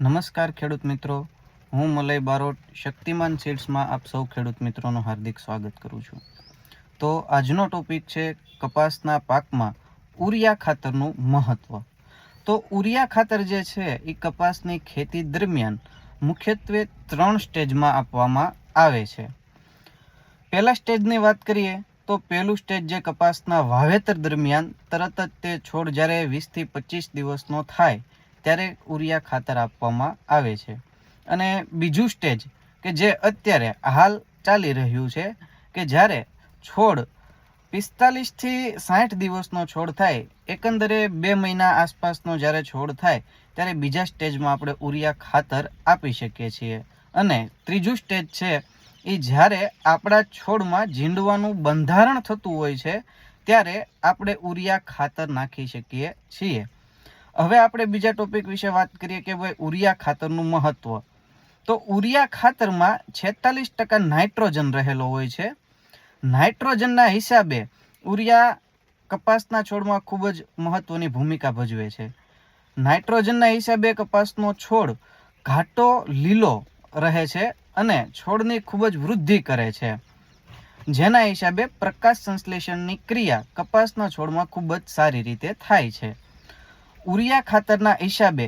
નમસ્કાર ખેડૂત મિત્રો, હું મલય બારોટ શક્તિમાન સીડ્સમાં આપ સૌ ખેડૂત મિત્રોનું હાર્દિક સ્વાગત કરું છું। તો આજનો ટોપિક છે કપાસના પાકમાં ઉરિયા ખાતરનું મહત્વ। તો ઉરિયા ખાતર જે છે એ કપાસની ખેતી દરમિયાન મુખ્યત્વે 3 સ્ટેજમાં આપવામાં આવે છે। પહેલા સ્ટેજની વાત કરીએ તો પહેલું સ્ટેજ જે કપાસના વાવેતર દરમિયાન તરત જ તે છોડ જ્યારે 20 થી 25 દિવસનો થાય ત્યારે ઉરિયા ખાતર આપવામાં આવે છે। અને બીજું સ્ટેજ કે જે અત્યારે હાલ ચાલી રહ્યું છે કે જ્યારે છોડ 45 થી 60 દિવસનો છોડ થાય, એકંદરે 2 મહિના આસપાસનો જ્યારે છોડ થાય ત્યારે બીજા સ્ટેજમાં આપણે ઉરિયા ખાતર આપી શકીએ છીએ। અને ત્રીજું સ્ટેજ છે એ જ્યારે આપણા છોડમાં ઝીંડવાનું બંધારણ થતું હોય છે ત્યારે આપણે ઉરિયા ખાતર નાખી શકીએ છીએ। હવે આપણે બીજા ટોપિક વિશે વાત કરીએ કે ભાઈ ઉરિયા ખાતરનું મહત્વ। તો ઉરિયા ખાતરમાં 46% નાઇટ્રોજન રહેલો હોય છે। નાઇટ્રોજનના હિસાબે ઉરિયા કપાસના છોડમાં ખૂબ જ મહત્વની ભૂમિકા ભજવે છે। નાઇટ્રોજનના હિસાબે કપાસનો છોડ ઘાટો લીલો રહે છે અને છોડની ખૂબ જ વૃદ્ધિ કરે છે, જેના હિસાબે પ્રકાશ સંશ્લેષણની ક્રિયા કપાસના છોડમાં ખૂબ જ સારી રીતે થાય છે। ઉરિયા ખાતરના હિસાબે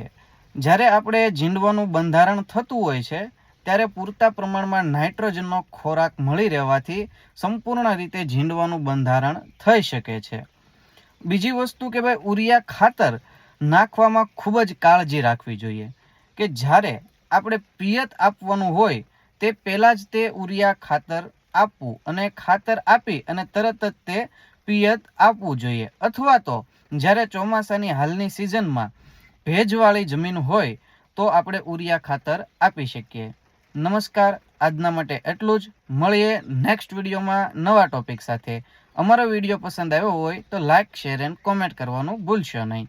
જ્યારે આપણે ઝીંડવાનું બંધારણ થતું હોય છે ત્યારે પૂરતા પ્રમાણમાં નાઇટ્રોજનનો ખોરાક મળી રહેવાથી સંપૂર્ણ રીતે ઝીંડવાનું બંધારણ થઈ શકે છે। બીજી વસ્તુ કે ભાઈ ઉરિયા ખાતર નાખવામાં ખૂબ જ કાળજી રાખવી જોઈએ કે જ્યારે આપણે પિયત આપવાનું હોય તે પહેલાં જ તે ઉરિયા ખાતર આપવું અને ખાતર આપી અને તરત જ તે પિયત આપવું જોઈએ, અથવા તો જ્યારે ચોમાસાની હાલની સિઝનમાં ભેજવાળી જમીન હોય તો આપણે ઉરિયા ખાતર આપી શકીએ। નમસ્કાર, આજના માટે એટલું જ। મળીએ નેક્સ્ટ વિડીયોમાં નવા ટોપિક સાથે। અમારો વિડીયો પસંદ આવ્યો હોય તો લાઇક, શેર એન્ડ કોમેન્ટ કરવાનું ભૂલશો નહીં।